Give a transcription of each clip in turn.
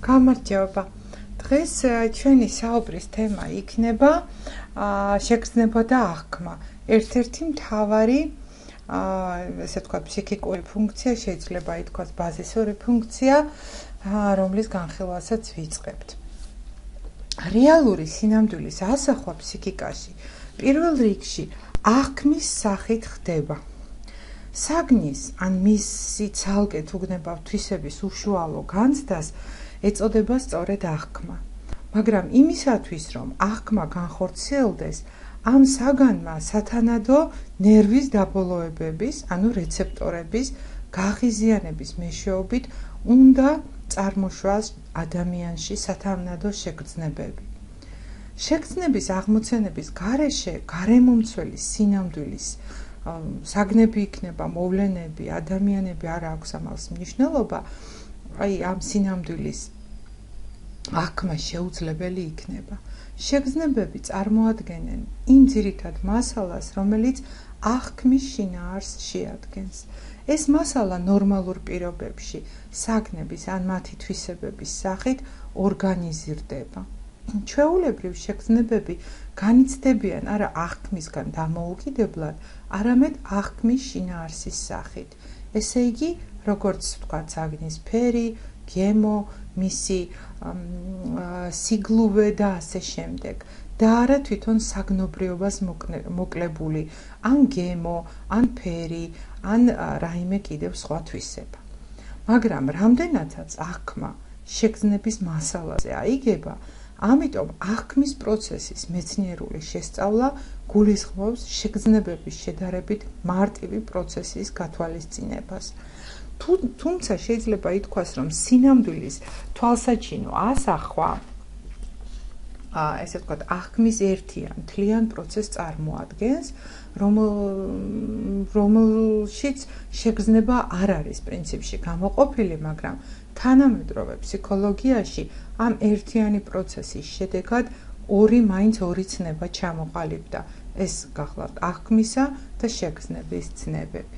გამარჯობა. დღეს ჩვენი საუბრის თემა იქნება შეგრძნება და აღქმა. ერთ-ერთი მთავარი ესე ვთქვათ ფსიქიკური ფუნქცია, შეიძლება ითქვას ბაზისური ფუნქცია, რომლის განხილვასაც ვიწყებთ. რეალური სინამდვილის ასახვა ფსიქიკაში პირველ რიგში აღქმის სახით ხდება. საგნის ან მისი ცალკე თუგნებავ თვისების უშუალო განცდას ეწოდება სწორედ აღქმა. მაგრამ იმისათვის, რომ აღქმა განხორციელდეს, ამ საგანმა სათანადო ნერვის დაბოლოებების, ანუ რეცეპტორების გაღიზიანების მეშვეობით უნდა წარმოშვას ადამიანში სათანადო შეგრძნებები. შეგრძნების აღმოცენების გარეშე გარემომცველი სინამდვილის საგნები იქნება, მოვლენები, ადამიანები არ აქვს ამას მნიშვნელობა, აი ამ სინამდვილის აღქმა შეუძლებელი იქნება. შეგრძნებები წარმოადგენენ იმ ძირითად მასალას, რომელიც აღქმის შინაარსს შეადგენს. ეს მასალა ნორმალურ პირობებში საგნების ან მათი თვისებების სახით ორგანიზირდება. ჩვეულებრივ შეგრძნებები განიცდებიან არა აღქმისგან დამოუკიდებლად, არამედ აღქმის შინაარსის სახით. ესე იგი, როგორც ვთქვათ, საგნის ფერი, გემო, მისი სიგლუვე და ასე შემდეგ. და არა თვითონ საგნობრიობას მოკლებული, ან გემო, ან ფერი, ან რაიმე კიდევ სხვა თვისება. მაგრამ რამდენადაც აღქმა შეგრძნების მასალაზე აიგება, ამიტომ აღქმის პროცესის მეცნიერული შესწავლა გულისხმობს შეგრძნებების შედარებით მარტივი პროცესის გათვალისწინებას. თუმცა შეიძლება ითქვას, რომ სინამდვილის თვალსაჩინო ასახვა, ესე ვთქვათ, აღქმის ერთიან მთლიან პროცესს წარმოადგენს, რომელშიც შეგრძნება არ არის პრინციპში გამოყოფილი, მაგრამ თანამედროვე ფსიქოლოგიაში ამ ერთიანი პროცესის შედეგად მაინც ორი ცნება ჩამოყალიბდა. ეს გახლავთ აღქმისა და შეგრძნების ცნებები.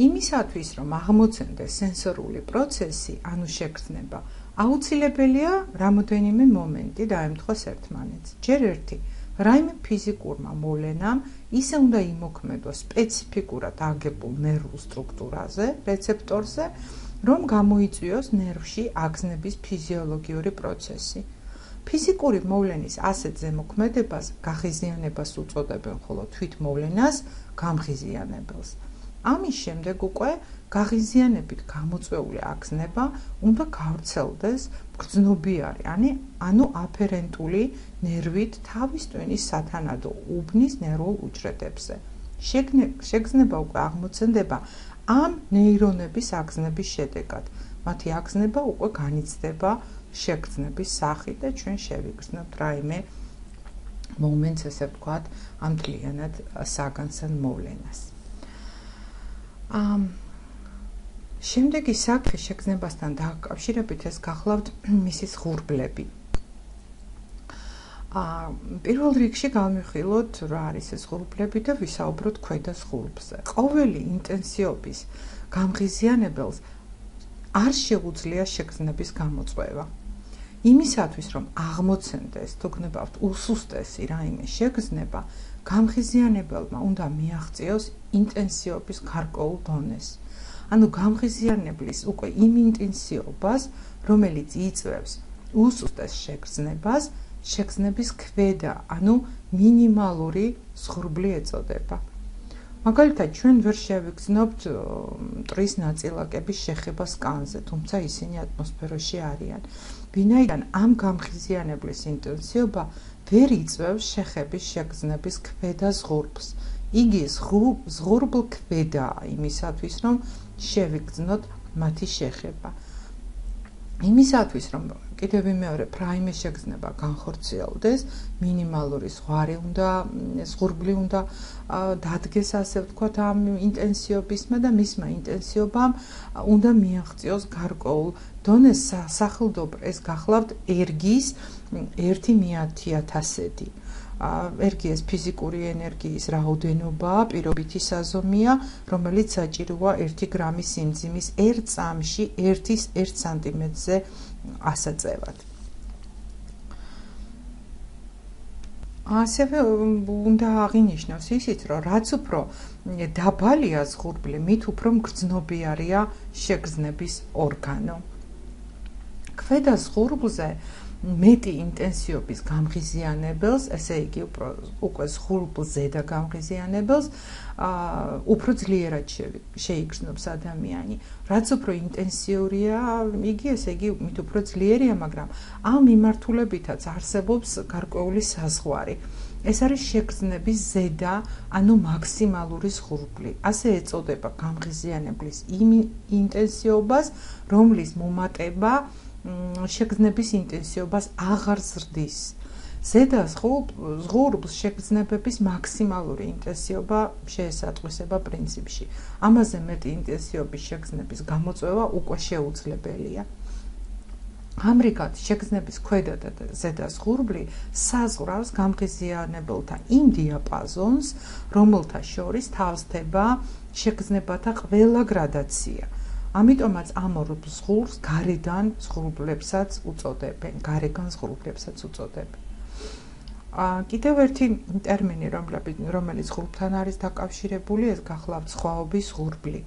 იმისათვის, რომ აღმოცენდეს სენსორული პროცესი, ანუ შეგრძნება, აუცილებელია რამოდენიმე მომენტი დაემთხოს ერთმანეთს. ჯერ ერთი, რაიმე ფიზიკურმა მოვლენამ ისე უნდა იმოქმედოს სპეციფიკურად აგებულ ნერვულ სტრუქტურაზე, რეცეპტორზე, რომ გამოიწვიოს ნერვში აგზნების ფიზიოლოგიური პროცესი. ფიზიკური მოვლენის ასეთ ზემოქმედებას გაღიზიანებას უწოდებენ, ხოლო თვით მოვლენას გამღიზიანებელს. ამის შემდეგ უკვე გაღიზიანებით გამოწვეული აგზნება უნდა გავრცელდეს გრძნობიარი, ანუ აფერენტული ნერვით თავის ტვინის სათანადო უბნის ნერვულ უჯრედებზე. შეგრძნება უკვე აღმოცენდება ამ ნეირონების აგზნების შედეგად. მათი აგზნება უკვე განიცდება შეგრძნების სახით და ჩვენ შევიგრძნობთ რაიმე მომენტს, ესე ვთქვათ, ამ მთლიანად საგანს ან მოვლენას. შემდეგი საკითხი შეგრძნებასთან დაკავშირებით ეს გახლავთ მისი ღურბლები. პირველ რიგში გავმიხილოთ რა არის ეს ღურბლები და ვისაუბროთ ქვედა ღურბლზე. ყოველი ინტენსივობის გამღიზიანებელს არ შეუძლია შეგრძნების გამოწვევა. იმისათვის, რომ აღმოცენდეს, თუგნებავთ უსუსტესი რაიმე შეგრძნება, გამღიზიანებელმა უნდა მიაღწიოს ინტენსივობის გარკვეულ დონეს. ანუ გამღიზიანებლის უკვე იმ ინტენსივობას, რომელიც იწვევს უსუსტეს შეგრძნებას, შეგრძნების ქვედა, ანუ მინიმალური ღურბლი ეწოდება. მაგალითად, ჩვენ ვერ შევიგრძნობთ მტრის ნაწილაკების შეხება სკანზე, თუმცა ისინი ატმოსფეროში არიან. ვინაიდან ამ გამღიზიანებლის ინტენსივობა ვერ იწვევს შეხების შეგრძნების ქვედა ღურბლს. იგი ღურბლ ქვედაა იმისათვის, რომ შევიგრძნოთ მათი შეხება. იმისათვის, რომ კიდევ ვიმეორებ, რაიმე შეგრძნება განხორციელდეს, მინიმალური ღურბლი უნდა დადგეს, ასე ვთქვათ, ამ ინტენსივობისმა და მისმა ინტენსივობამ უნდა მიაღწიოს გარკვეულ დონეს სახელდობრ ეს გახლავთ ერგის 1 1000-ი. Ერთი ეს ფიზიკური ენერგიის რაოდენობაა, პირობითი საზომია, რომელიც საჭიროა 1 გრამი სიმძიმის 1 წამში 1 სანტიმეტრზე ასაწევად. ასევე უნდა აღინიშნოს ისიც, რომ რაც უფრო დაბალია ზღურბლი, მით უფრო მგრძნობიარია შეგრძნების ორგანო. ქვედა ზღურბლზე მეტი ინტენსივობის გამღიზიანებელს, ესე იგი უკვე ზღურბლ ზედა გამღიზიანებელს, უფრო ძლიერად შეიგრძნობს ადამიანი. რაც უფრო ინტენსიურია, იგი ესე იგი მით უფრო ძლიერია, მაგრამ ამ მიმართულებითაც არსებობს გარკვეული საზღვარი. ეს არის შეგრძნების ზედა, ანუ მაქსიმალური ზღურბლი. ასე ეწოდება გამღიზიანებლის იმ ინტენსივობას, რომლის მომატება შეგრძნების ინტენსივობას აღარ ზრდის. ზედა ზღურბლს შეგრძნებების მაქსიმალური ინტენსივობა შეესატყვისება პრინციპში. ამაზე მეტი ინტენსივობის შეგრძნების გამოწვევა უკვე შეუძლებელია. ამრიგად, შეგრძნების ქვედა და ზედა ზღურბლი საზღვრავს გამღიზიანებელთა იმ დიაპაზონს, რომელთა შორის თავსდება შეგრძნებათა ყველა გრადაცია. ამიტომაც ამ ორ ზღურს გარეგან ზღურბლებსაც უწოდებენ. კიდევ ერთი ტერმინი, რომელიც ზღურბთან არის დაკავშირებული, ეს გახლავთ სხვაობის ზღურბლი.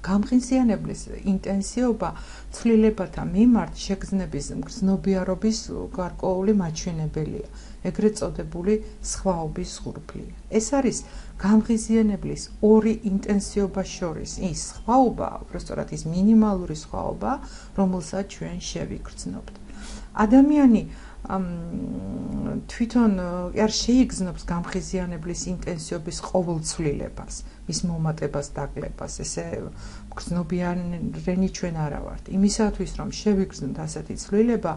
გამღიზიანებლის ინტენსივობა ცვლილებათა მიმართ შეგრძნების მგრძნობიარობის გარკვეული მაჩვენებელია, ეგრეთ წოდებული სხვაობის ზღურბლი. ეს არის გამღიზიანებლის ორი ინტენსივობას შორის ის სხვაობა, უბრალოდ ის მინიმალური სხვაობა, რომელსაც ჩვენ შევიგრძნობთ. ადამიანი თვითონ არ შეიგრძნობს გამღიზიანებლის ინტენსივობის ყოველ ცვლილებას, მის მომატებას დაკლებას, ესე მგრძნობიარენი ჩვენ არა ვართ. იმისათვის, რომ შევიგრძნოთ ასეთი ცვლილება,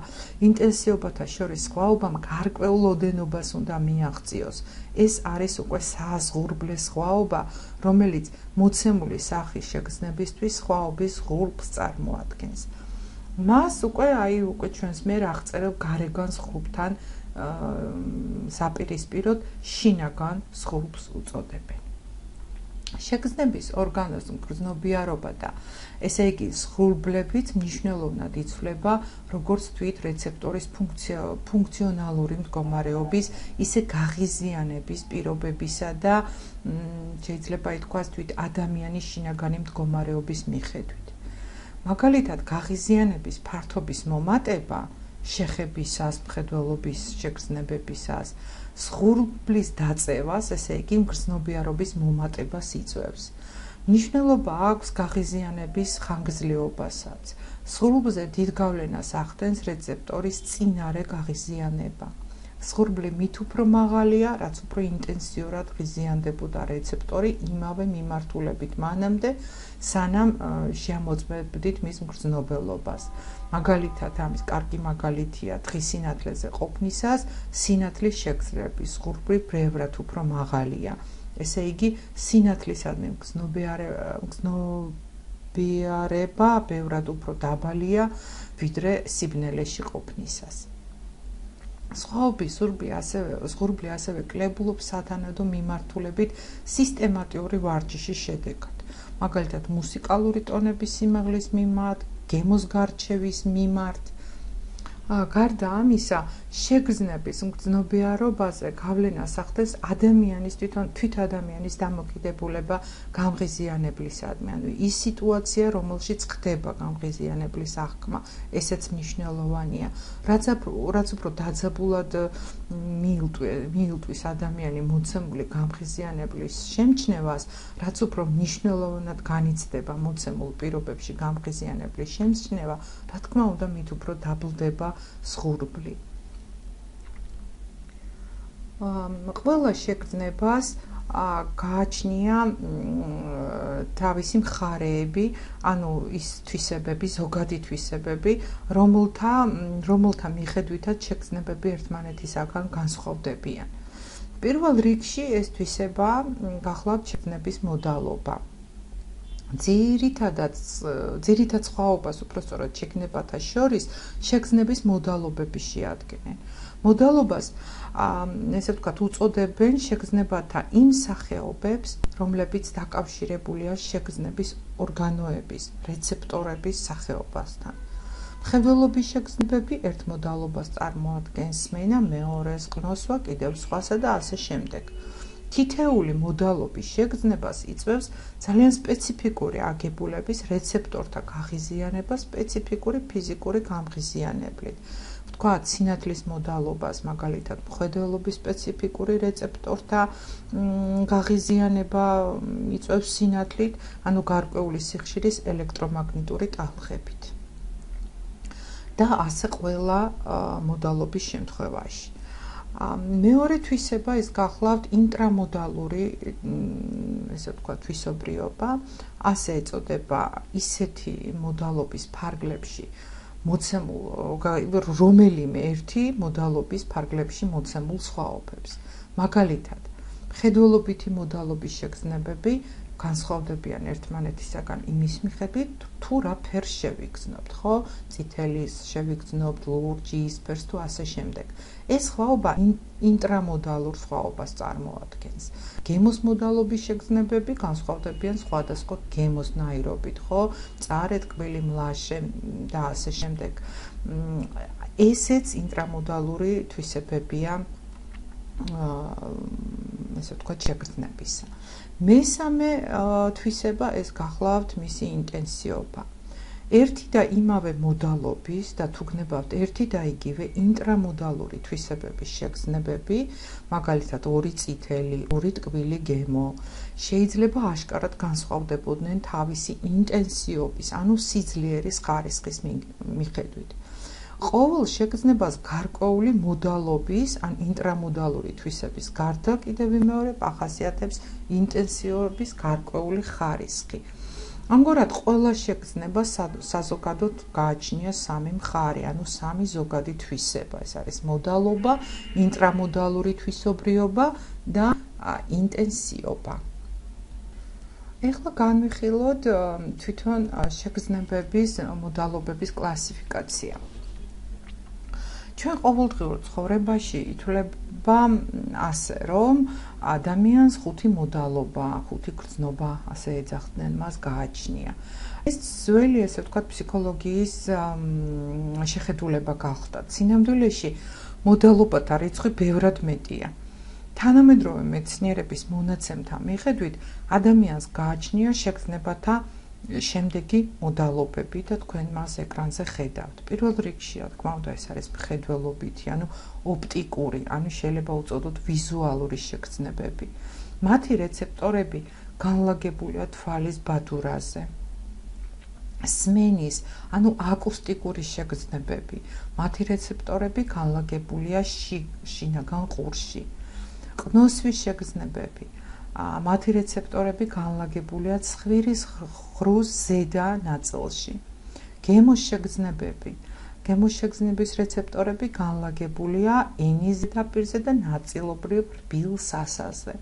ინტენსივობათა შორის სხვაობამ გარკვეულ ოდენობას უნდა მიაღწიოს. ეს არის უკვე საზღურბლე სხვაობა, რომელიც მოცემული სახის შეგრძნებისთვის სხვაობის ზღურბლს წარმოადგენს. მას უკვე ჩვენს მიერ აღწერილ გარეგან ზღურბთან საპირისპიროდ შინაგან ზღურბლს უწოდებენ. შეგრძნების ორგანოს მგრძნობიარობა და ესე იგი ზღურბლებით მნიშვნელოვნად იცვლება როგორც თვით რეცეპტორის ფუნქციონალური მდგომარეობის, ისე გაღიზიანების პირობებისა და შეიძლება ითქვას თვით ადამიანის შინაგანი მდგომარეობის მიხედვით. მაგალითად, გაღიზიანების ფართობის მომატება შეხებისას, მხედველობის შეგრძნებებისას, ზღურბლის დაწევას, ესე იგი მგრძნობიარობის მომატებას იწვევს. მნიშვნელობა აქვს გაღიზიანების ხანგრძლივობასაც. ზღურბლზე დიდ გავლენას ახდენს რეცეპტორის წინარე გაღიზიანება. ზღურბლი მით უფრო მაღალია, რაც უფრო ინტენსიურად ღიზიანდებოდა რეცეპტორი იმავე მიმართულებით მანამდე, სანამ შეამოწმებდით მის მგრძნობელობას. მაგალითად, ამის კარგი მაგალითია დღის სინათლეზე ყოფნისას სინათლის შეგრძნების ზღურბლი ბევრად უფრო მაღალია. ესე იგი, სინათლისადმი მგრძნობიარება ბევრად უფრო დაბალია, ვიდრე სიბნელეში ყოფნისას. სხვაობის ზღურბლი ასევე კლებულობს სათანადო მიმართულებით სისტემატიური ვარჯიშის შედეგად. მაგალითად, მუსიკალური ტონების სიმაღლის მიმართ, გემოს გარჩევის მიმართ. გარდა ამისა, შეგრძნების მგრძნობიარობაზე გავლენას ახდენს ადამიანის თვით ადამიანის დამოკიდებულება გამღიზიანებლისადმი. ანუ ის სიტუაცია, რომელშიც ხდება გამღიზიანებლის აღქმა, ესეც მნიშვნელოვანია. რაც უფრო დაძაბულად მიილტვის ადამიანი მოცემული გამღიზიანებლის შემჩნევას, რაც უფრო მნიშვნელოვნად განიცდება მოცემულ პირობებში გამღიზიანებლის შემჩნევა, რა თქმა უნდა, მით უფრო დაბლდება ზღურბლი. ყველა შეგრძნებას გააჩნია თავისი მხარეები, ანუ ის თვისებები, ზოგადი თვისებები, რომელთა მიხედვითაც შეგრძნებები ერთმანეთისაგან განსხვავდებიან. პირველ რიგში ეს თვისება გახლავთ შეგრძნების მოდალობა. ძირითად სხვაობას უпростоრად შექმნებათა შორის შეგრძნების მოდალობები შეადგენენ. მოდალობას ესე ვთქვათ უწოდებენ შეგრძნებათა იმ სახეობებს, რომლებიც დაკავშირებულია შეგრძნების ორგანოების, რეცეპტორების სახეობასთან. მხედველობის შეგრძნებები ერთ მოდალობას წარმოადგენს, სმენა მეორეს, ყნოსვა კიდევ სხვასა და ასე შემდეგ. თითეული მოდალობის შეგრძნებას იწვევს ძალიან სპეციფიკური აგებულების რეცეპტორთა გაღიზიანება სპეციფიკური ფიზიკური გამღიზიანებლით. ვთქვათ, სინათლის მოდალობას, მაგალითად, მხედველობის სპეციფიკური რეცეპტორთა გაღიზიანება იწვევს სინათლით, ანუ გარკვეული სიხშირის ელექტრომაგნიტური ტალღებით. და ასე ყველა მოდალობის შემთხვევაში. მეორე თვისება ის გახლავთ ინტრამოდალური, ესე ვთქვათ, თვისობრიობა, ასე ეწოდება ისეთი მოდალობის ფარგლებში მოცემულ რომელიმე ერთი მოდალობის ფარგლებში მოცემულ სხვაობებს. მაგალითად, მხედველობითი მოდალობის შეგრძნებები განსხვავდებიან ერთმანეთისაგან იმის მიხედვით, თუ რა ფერს შევიგრძნობთ, ხო? წითელის შევიგრძნობთ, ლურჯი, ისფერს თუ ასე შემდეგ. ეს სხვაობა ინტრამოდალურ სხვაობას წარმოადგენს. გემოს მოდალობის შეგრძნებები განსხვავდებიან სხვადასხვა გემოს ნაირობით, ხო? წარე, ტკბილი, მლაშე და ასე შემდეგ. ესეც ინტრამოდალური თვისებებია, ესე ვთქვათ, შეგრძნებისა. მესამე თვისება ეს გახლავთ მისი ინტენსიობა. ერთი და იმავე მოდალობის და თუ გნებავთ ერთი და იგივე ინტრამოდალური თვისებების შეგრძნებები, მაგალითად ორი წითელი, ორი ტკბილი გემო, შეიძლება აშკარად განსხვავდებოდნენ თავისი ინტენსიობის, ანუ სიძლიერის ხარისხის მიხედვით. ყოველ შეგრძნებას გარკვეული მოდალობის ან ინტრამოდალური თვისების გარდა კიდევ ვიმეორებ ახასიათებს ინტენსიობის გარკვეული ხარისხი. ამგვარად ყველა შეგრძნებას საზოგადოდ გააჩნია სამი მხარე, ანუ სამი ზოგადი თვისება. ეს არის მოდალობა, ინტრამოდალური თვისობრიობა და ინტენსიობა. ეხლა განვიხილოთ თვითონ შეგრძნებების მოდალობების კლასიფიკაცია. ჩვენ ყოველდღიურ ცხოვრებაში ითვლება ასე, რომ ადამიანს ხუთი მოდალობა, ხუთი გრძნობა, ასე ეძახდნენ, მას გააჩნია. ეს ძველი, ესე ვთქვათ, ფსიქოლოგიის შეხედულება გახლდათ. სინამდვილეში მოდალობათა რიცხვი ბევრად მეტია. თანამედროვე მეცნიერების მონაცემთა მიხედვით, ადამიანს გააჩნია შეგრძნებათა შემდეგი მოდალობები და თქვენ მას ეკრანზე ხედავთ. პირველ რიგში, რა თქმა უნდა, ეს არის მხედველობითი, ანუ ოპტიკური, ანუ შეიძლება უწოდოთ ვიზუალური შეგრძნებები. მათი რეცეპტორები განლაგებულია თვალის ბადურაზე. სმენის, ანუ აკუსტიკური შეგრძნებები. მათი რეცეპტორები განლაგებულია შინაგან ყურში. ყნოსვის შეგრძნებები. მათი რეცეპტორები განლაგებულია ცხვირის ღრუს ზედა ნაწილში. გემოს შეგრძნებები. გემოს შეგრძნების რეცეპტორები განლაგებულია ენის ზედაპირზე და ნაწილობრივ რბილ სასაზე.